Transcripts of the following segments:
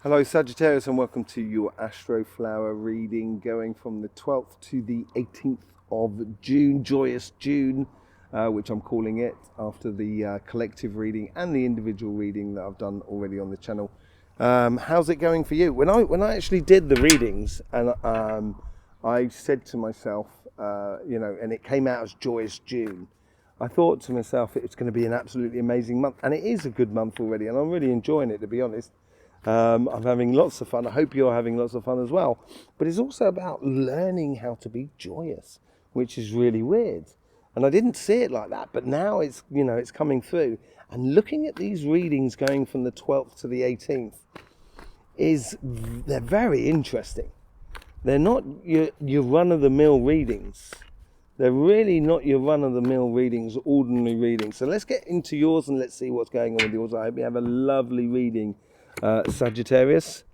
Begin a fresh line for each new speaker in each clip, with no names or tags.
Hello Sagittarius, and welcome to your Astroflower reading going from the 12th to the 18th of June, joyous June, which I'm calling it after the collective reading and the individual reading that I've done already on the channel. How's it going for you? When I actually did the readings, and I said to myself, and it came out as joyous June, I thought to myself it's going to be an absolutely amazing month, and it is a good month already, and I'm really enjoying it, to be honest. I'm having lots of fun. I hope you're having lots of fun as well. But it's also about learning how to be joyous, which is really weird. And I didn't see it like that, but now it's coming through. And looking at these readings going from the 12th to the 18th they're very interesting. They're not your run-of-the-mill readings. They're really not your run-of-the-mill readings, ordinary readings. So let's get into yours and let's see what's going on with yours. I hope you have a lovely reading. Sagittarius,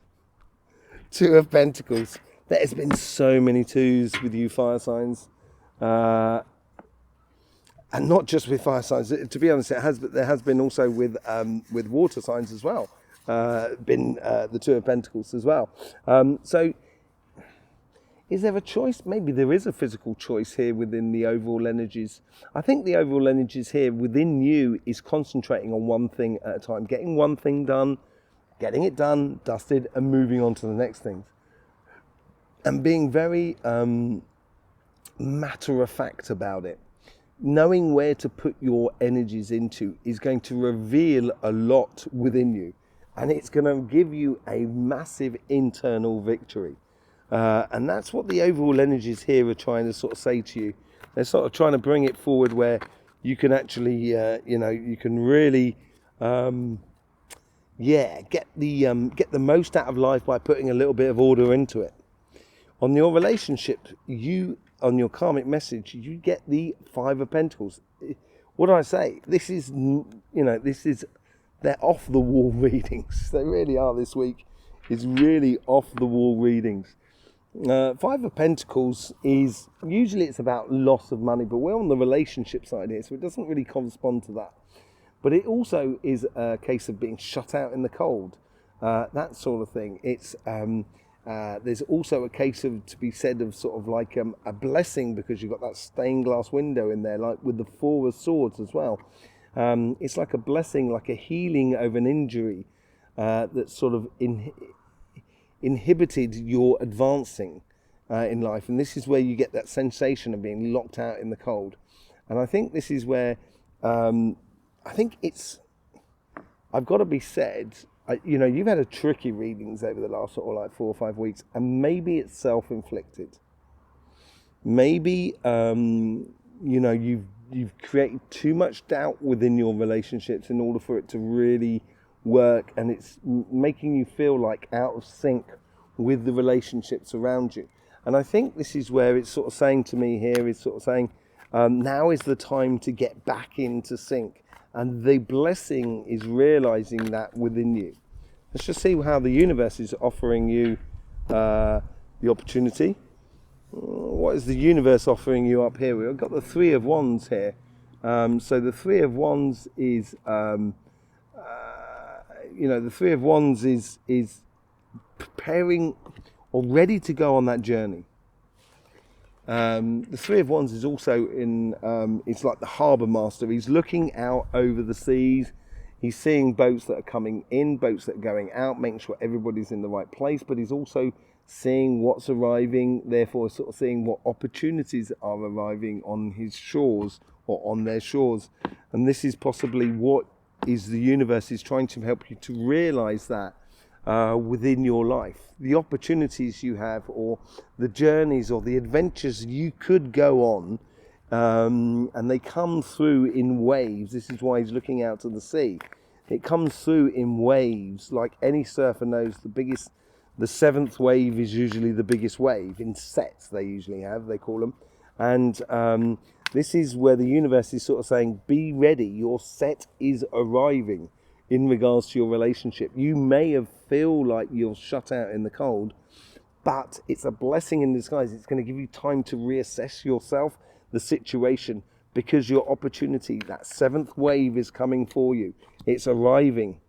Two of Pentacles. There has been so many twos with you fire signs, and not just with fire signs. To be honest, there has been also with water signs as well. Been the Two of Pentacles as well. So, is there a choice? Maybe there is a physical choice here within the overall energies. I think the overall energies here within you is concentrating on one thing at a time, getting one thing done. Getting it done, dusted, and moving on to the next things. And being very matter of fact about it. Knowing where to put your energies into is going to reveal a lot within you. And it's going to give you a massive internal victory. And that's what the overall energies here are trying to sort of say to you. They're sort of trying to bring it forward where you can actually, you can really... get the most out of life by putting a little bit of order into it. On your relationship, on your karmic message, you get the Five of Pentacles. What do I say? This is they're off the wall readings. They really are this week. It's really off the wall readings. Five of Pentacles is usually it's about loss of money, but we're on the relationship side here, so it doesn't really correspond to that. But it also is a case of being shut out in the cold, that sort of thing. It's there's also a case of to be said of sort of like a blessing, because you've got that stained glass window in there, like with the Four of Swords as well. It's like a blessing, like a healing of an injury that sort of inhibited your advancing in life. And this is where you get that sensation of being locked out in the cold. And I think this is where... I think I've got to be said, you've had a tricky readings over the last sort of like 4 or 5 weeks, and maybe it's self-inflicted. Maybe, you've created too much doubt within your relationships in order for it to really work, and it's making you feel like out of sync with the relationships around you. And I think this is where it's sort of saying to me here, is sort of saying, now is the time to get back into sync. And the blessing is realizing that within you. Let's just see how the universe is offering you the opportunity. What is the universe offering you up here? We've got the Three of Wands here. So the Three of Wands is, the Three of Wands is preparing or ready to go on that journey. The Three of Wands is also in, it's like the harbour master. He's looking out over the seas. He's seeing boats that are coming in, boats that are going out, making sure everybody's in the right place. But he's also seeing what's arriving, therefore sort of seeing what opportunities are arriving on his shores or on their shores. And this is possibly what is the universe is trying to help you to realise that. Within your life, the opportunities you have, or the journeys or the adventures you could go on, and they come through in waves. This is why he's looking out to the sea. It comes through in waves, like any surfer knows. The seventh wave is usually the biggest wave in sets. They call them, and this is where the universe is sort of saying, be ready, your set is arriving. In regards to your relationship, you may have feel like you're shut out in the cold, but it's a blessing in disguise. It's going to give you time to reassess yourself, the situation, because your opportunity, that seventh wave, is coming for you. It's arriving.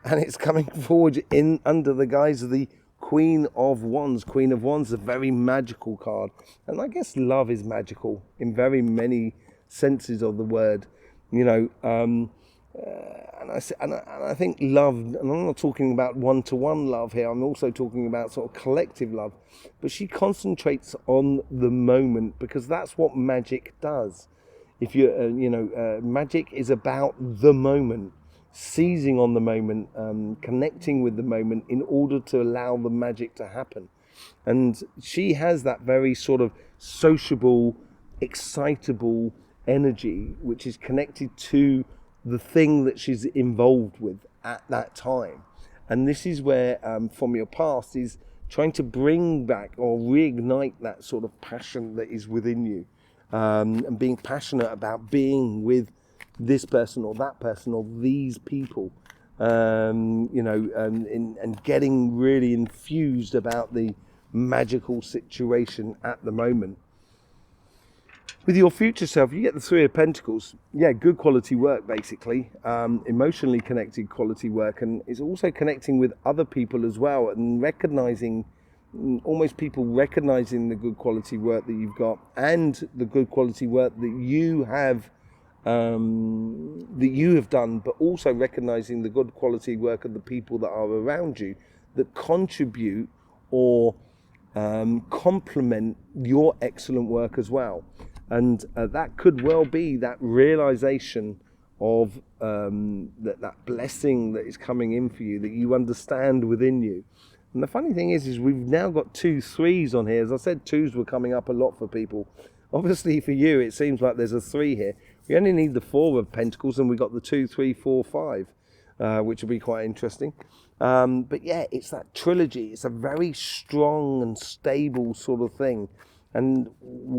and it's coming forward in under the guise of the Queen of Wands. Queen of Wands is a very magical card, and I guess love is magical in very many senses of the word, you know. And I think love, and I'm not talking about one-to-one love here, I'm also talking about sort of collective love, but she concentrates on the moment, because that's what magic does. If you magic is about the moment, seizing on the moment, connecting with the moment in order to allow the magic to happen. And she has that very sort of sociable, excitable energy, which is connected to the thing that she's involved with at that time. And this is where from your past is trying to bring back or reignite that sort of passion that is within you, and being passionate about being with this person or that person or these people, and getting really infused about the magical situation at the moment. With your future self, you get the Three of Pentacles. Yeah, good quality work, basically. Emotionally connected quality work. And it's also connecting with other people as well, and recognizing, almost people recognizing the good quality work that you've got, and the good quality work that you have done, but also recognizing the good quality work of the people that are around you that contribute or complement your excellent work as well. And that could well be that realization of that blessing that is coming in for you, that you understand within you. And the funny thing is we've now got 2 3s on here. As I said, 2s were coming up a lot for people. Obviously for you, it seems like there's a 3 here. We only need the 4 of Pentacles, and we got the 2, 3, 4, 5, which will be quite interesting. But yeah, it's that trilogy. It's a very strong and stable sort of thing. And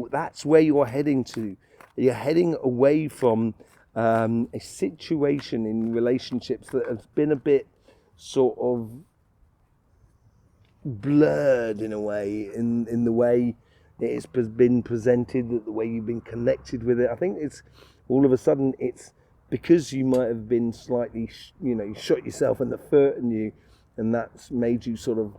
that's where you're heading to. You're heading away from a situation in relationships that have been a bit sort of blurred in a way, in the way it's been presented, the way you've been connected with it. I think it's all of a sudden it's because you might have been slightly, you shot yourself in the foot, and that's made you sort of,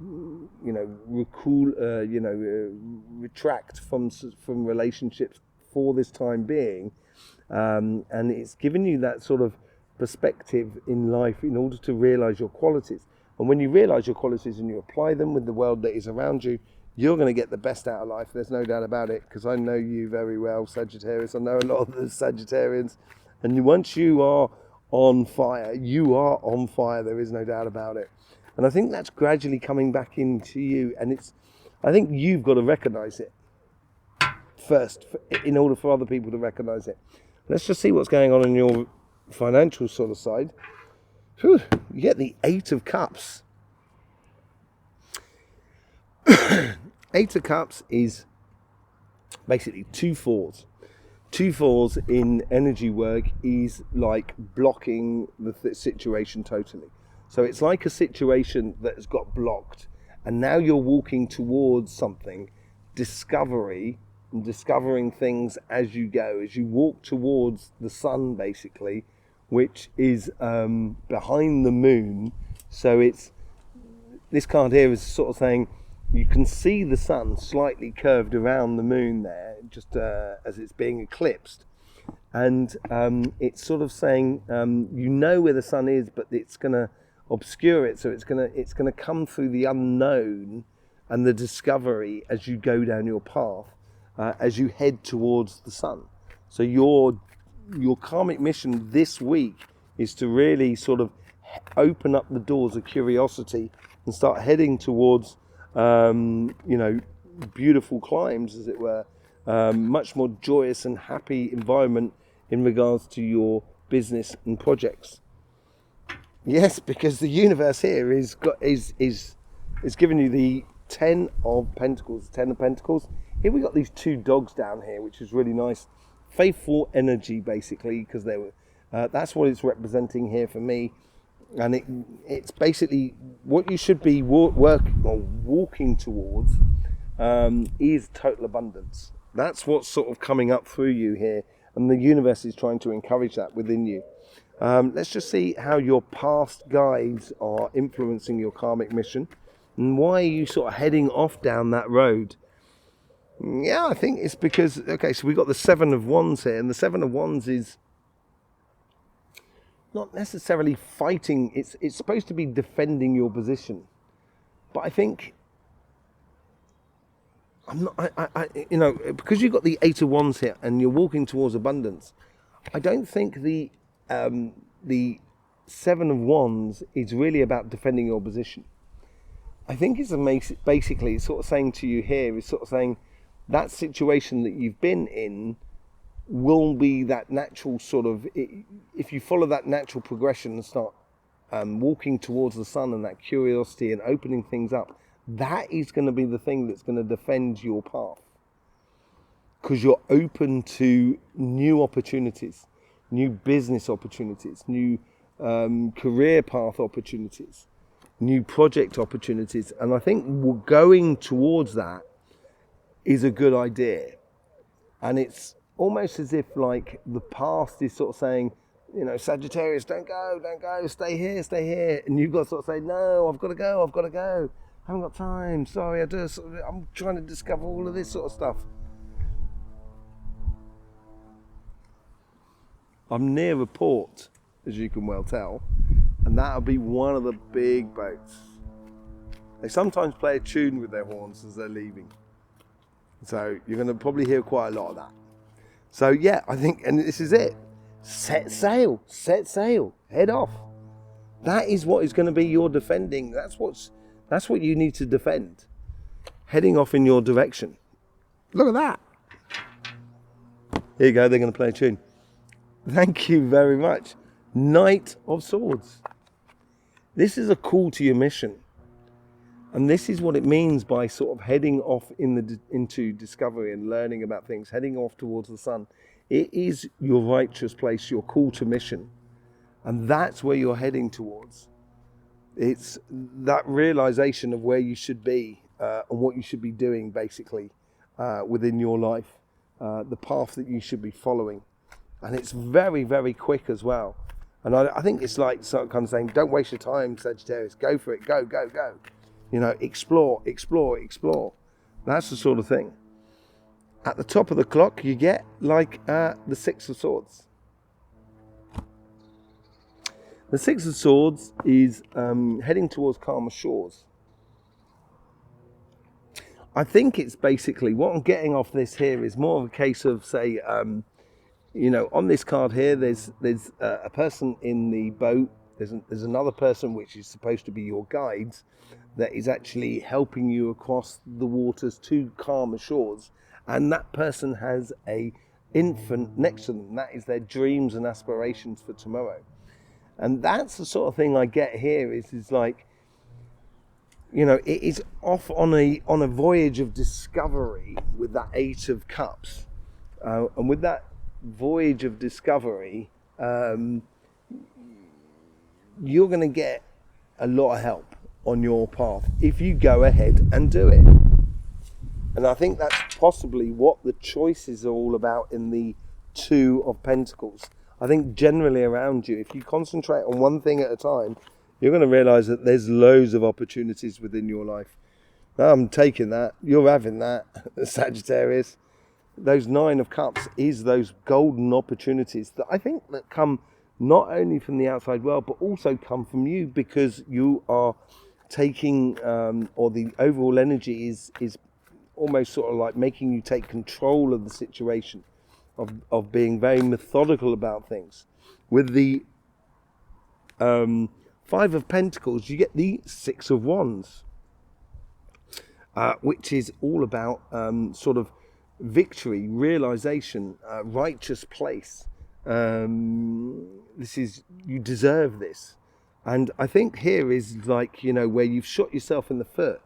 retract from relationships for this time being, and it's given you that sort of perspective in life in order to realize your qualities. And when you realize your qualities and you apply them with the world that is around you, you're going to get the best out of life. There's no doubt about it, because I know you very well, Sagittarius. I know a lot of the Sagittarians, and once you are on fire, you are on fire. There is no doubt about it. And I think that's gradually coming back into you, and I think you've got to recognize it first in order for other people to recognize it. Let's just see what's going on in your financial sort of side. Whew, you get the 8 of Cups. 8 of Cups is basically 2 4s. 2 4s in energy work is like blocking the situation totally. So it's like a situation that has got blocked, and now you're walking towards something, discovery, and discovering things as you go, as you walk towards the sun, basically, which is behind the moon. So this card here is sort of saying you can see the sun slightly curved around the moon there, just as it's being eclipsed. And it's sort of saying you know where the sun is, but it's going to obscure it, so it's gonna come through the unknown and the discovery as you go down your path, as you head towards the sun. So your karmic mission this week is to really sort of open up the doors of curiosity and start heading towards beautiful climes, as it were, much more joyous and happy environment in regards to your business and projects. Yes, because the universe here is giving you the 10 of Pentacles. 10 of Pentacles. Here we got these 2 dogs down here, which is really nice. Faithful energy, basically, because they were. That's what it's representing here for me, and it's basically what you should be walking towards is total abundance. That's what's sort of coming up through you here, and the universe is trying to encourage that within you. Let's just see how your past guides are influencing your karmic mission, and why are you sort of heading off down that road. Yeah, I think it's because, okay, so we've got the Seven of Wands here, and the Seven of Wands is not necessarily fighting, it's supposed to be defending your position. But I think, you know, because you've got the Eight of Wands here and you're walking towards abundance, I don't think the Seven of Wands is really about defending your position. I think it's basically sort of saying to you here, is sort of saying that situation that you've been in will be that natural sort of, if you follow that natural progression and start walking towards the sun and that curiosity and opening things up, that is going to be the thing that's going to defend your path, because you're open to new opportunities, new business opportunities, new career path opportunities, new project opportunities. And I think going towards that is a good idea. And it's almost as if like the past is sort of saying, you know, Sagittarius, don't go, stay here. And you've got to sort of say, no, I've got to go. I haven't got time, sorry, I'm trying to discover all of this sort of stuff. I'm near a port, as you can well tell, and that'll be one of the big boats. They sometimes play a tune with their horns as they're leaving. So you're going to probably hear quite a lot of that. So yeah, I think, and this is it. Set sail, head off. That is what is going to be your defending. That's what you need to defend. Heading off in your direction. Look at that. Here you go, they're going to play a tune. Thank you very much. Knight of Swords. This is a call to your mission. And this is what it means by sort of heading off into discovery and learning about things, heading off towards the sun. It is your righteous place, your call to mission. And that's where you're heading towards. It's that realization of where you should be and what you should be doing, basically, within your life, the path that you should be following. And it's very, very quick as well. And I think it's like sort of kind of saying, don't waste your time, Sagittarius. Go for it. Go. You know, explore. That's the sort of thing. At the top of the clock, you get like the Six of Swords. The Six of Swords is heading towards calmer shores. I think it's basically, what I'm getting off this here is more of a case of, say, you know, on this card here, there's a person in the boat. There's another person which is supposed to be your guides that is actually helping you across the waters to calmer shores. And that person has a infant next to them. That is their dreams and aspirations for tomorrow. And that's the sort of thing I get here is like, you know, it is off on a voyage of discovery with that Eight of Cups. And with that voyage of discovery, you're going to get a lot of help on your path if you go ahead and do it. And I think that's possibly what the choices are all about in the Two of Pentacles. I think generally around you, if you concentrate on one thing at a time, you're going to realize that there's loads of opportunities within your life. I'm taking that. You're having that, Sagittarius. Those Nine of Cups is those golden opportunities that I think that come not only from the outside world, but also come from you, because you are taking, or the overall energy is almost sort of like making you take control of the situation, of being very methodical about things. With the Five of Pentacles, you get the Six of Wands, which is all about sort of victory, realization, righteous place. This is, you deserve this. And I think here is like, you know, where you've shot yourself in the foot.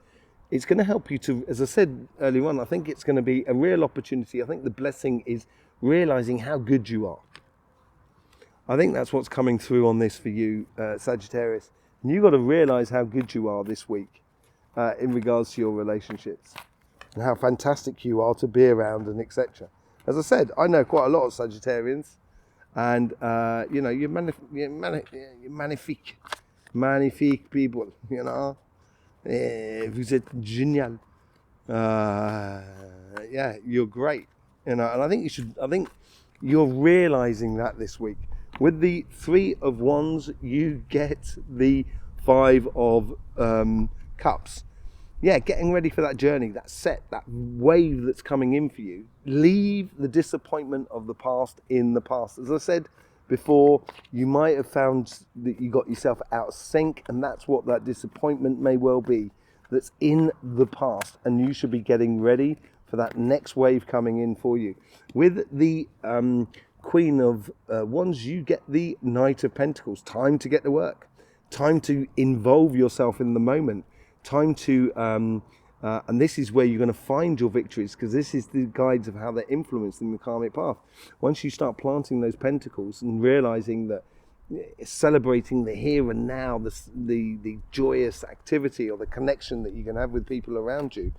It's going to help you to, as I said earlier on, I think it's going to be a real opportunity. I think the blessing is realizing how good you are. I think that's what's coming through on this for you, Sagittarius. And you've got to realize how good you are this week in regards to your relationships and how fantastic you are to be around and etc. As I said, I know quite a lot of Sagittarians, and you're magnifique people. Vous êtes génial. You're great. And I think you're realizing that this week. With the 3 of Wands, you get the 5 of Cups. Yeah, getting ready for that journey, that wave that's coming in for you. Leave the disappointment of the past in the past. As I said before, you might have found that you got yourself out of sync, and that's what that disappointment may well be. That's in the past, and you should be getting ready for that next wave coming in for you. With the Queen of Wands, you get the Knight of Pentacles. Time to get to work. Time to involve yourself in the moment. Time to, and this is where you're going to find your victories, because this is the guides of how they're influenced in the karmic path. Once you start planting those pentacles and realizing that celebrating the here and now, the joyous activity or the connection that you can have with people around you,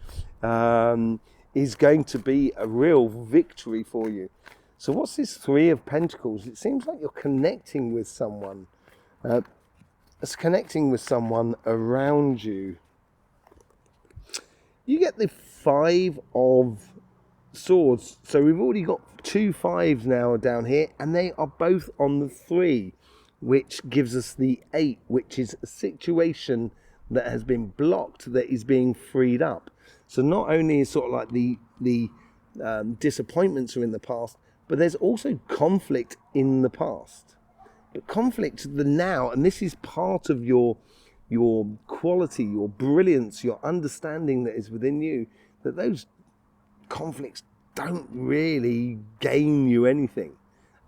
is going to be a real victory for you. So what's this 3 of Pentacles? It seems like you're connecting with someone. It's connecting with someone around you. You get the 5 of Swords. So we've already got 2 5s now down here, and they are both on the 3, which gives us the 8, which is a situation that has been blocked that is being freed up. So not only is sort of like the disappointments are in the past, but there's also conflict in the past. But conflict the now, and this is part of your quality, your brilliance, your understanding that is within you, that those conflicts don't really gain you anything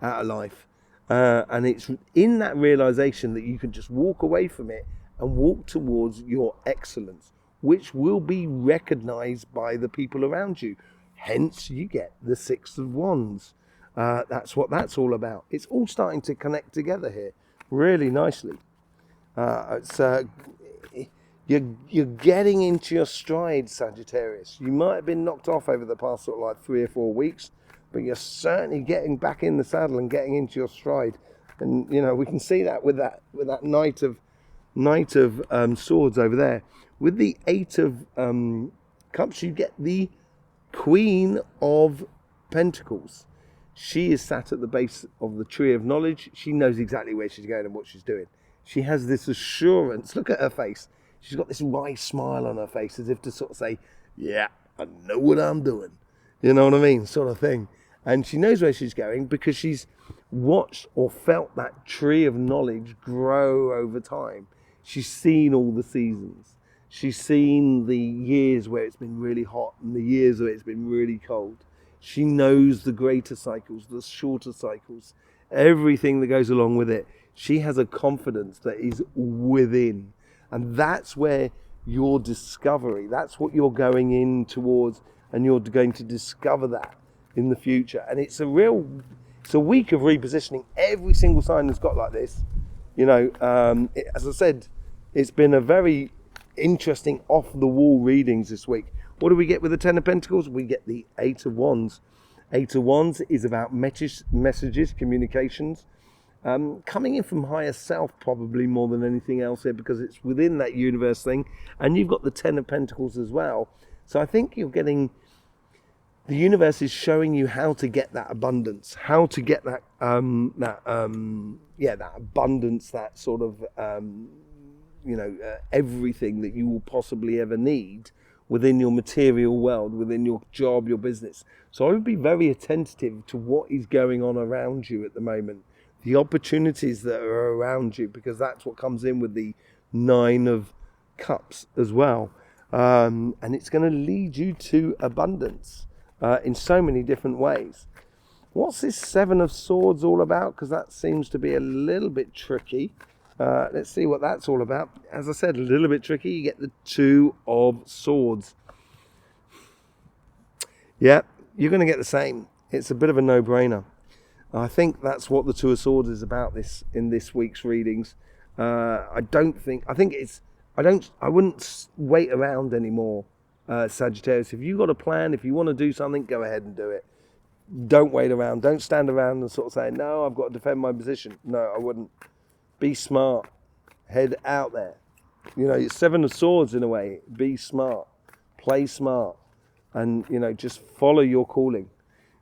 out of life. And it's in that realization that you can just walk away from it and walk towards your excellence, which will be recognized by the people around you. Hence, you get the 6 of Wands. That's what that's all about. It's all starting to connect together here really nicely. You're getting into your stride, Sagittarius. You might have been knocked off over the past sort of like 3 or 4 weeks, but you're certainly getting back in the saddle and getting into your stride. And we can see that with that Knight of Swords over there. With the 8 of Cups, you get the Queen of Pentacles. She is sat at the base of the tree of knowledge. She knows exactly where she's going and what she's doing. She has this assurance. Look at her face. She's got this wide smile on her face, as if to sort of say, yeah, I know what I'm doing. You know what I mean? Sort of thing. And she knows where she's going because she's watched or felt that tree of knowledge grow over time. She's seen all the seasons. She's seen the years where it's been really hot and the years where it's been really cold. She knows the greater cycles, the shorter cycles, everything that goes along with it. She has a confidence that is within. And that's where your discovery, that's what you're going in towards, and you're going to discover that in the future. And it's a week of repositioning. Every single sign that's got like this, as I said, it's been a very interesting off-the-wall readings this week. What do we get with the 10 of Pentacles? We get the 8 of Wands. 8 of Wands is about messages, communications, coming in from higher self probably more than anything else here, because it's within that universe thing. And you've got the 10 of Pentacles as well. So I think you're getting, the universe is showing you how to get that abundance, how to get that abundance, that sort of, everything that you will possibly ever need within your material world, within your job, your business. So I would be very attentive to what is going on around you at the moment, the opportunities that are around you, because that's what comes in with the 9 of Cups as well. And it's going to lead you to abundance in so many different ways. What's this 7 of Swords all about? Because that seems to be a little bit tricky. Let's see what that's all about. As I said, a little bit tricky. You get the 2 of Swords. Yeah, you're going to get the same. It's a bit of a no-brainer. I think that's what the 2 of Swords is about in this week's readings. I wouldn't wait around anymore, Sagittarius. If you've got a plan, if you want to do something, go ahead and do it. don't wait around. Don't stand around and sort of say, no, I've got to defend my position. No, I wouldn't. Be smart. Head out there. You know, it's 7 of Swords in a way. Be smart. Play smart. And, you know, just follow your calling.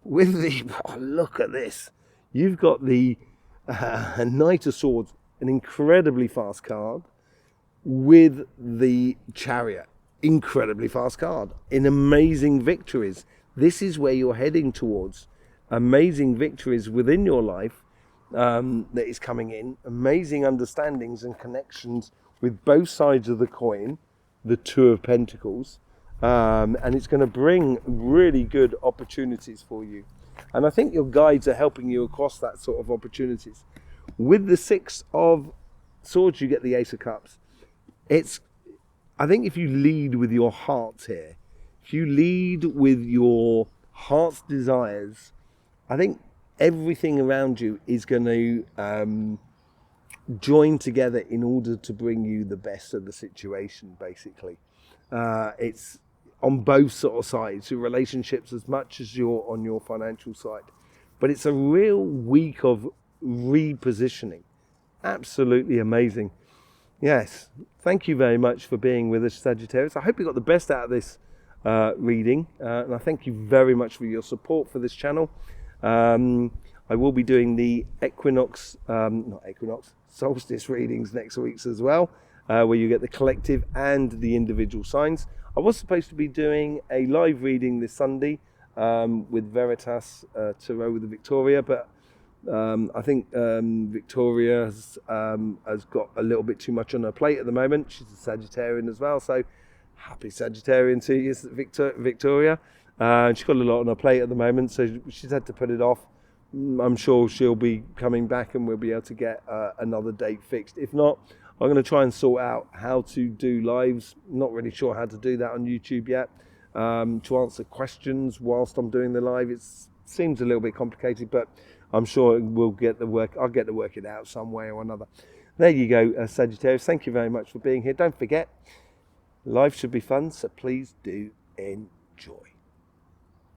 With the, look at this. You've got the Knight of Swords, an incredibly fast card, with the Chariot, incredibly fast card, in amazing victories. This is where you're heading towards. Amazing victories within your life that is coming in. Amazing understandings and connections with both sides of the coin, the Two of Pentacles. And it's going to bring really good opportunities for you. And I think your guides are helping you across that sort of opportunities. With the 6 of Swords, you get the Ace of Cups. I think if you lead with your heart here, if you lead with your heart's desires, I think everything around you is going to join together in order to bring you the best of the situation, basically. It's on both sort of sides, your relationships as much as you're on your financial side. But it's a real week of repositioning. Absolutely amazing. Yes, thank you very much for being with us, Sagittarius. I hope you got the best out of this reading, and I thank you very much for your support for this channel. I will be doing the solstice readings next week as well, where you get the collective and the individual signs. I was supposed to be doing a live reading this Sunday with Veritas Tarot with Victoria, but I think Victoria has got a little bit too much on her plate at the moment. She's a Sagittarian as well, so happy Sagittarian to you, Victoria. She's got a lot on her plate at the moment, so she's had to put it off. I'm sure she'll be coming back and we'll be able to get another date fixed. If not, I'm going to try and sort out how to do lives. Not really sure how to do that on YouTube yet. To answer questions whilst I'm doing the live, it seems a little bit complicated, but I'm sure I'll get to work it out some way or another. There you go, Sagittarius. Thank you very much for being here. Don't forget, life should be fun, so please do enjoy.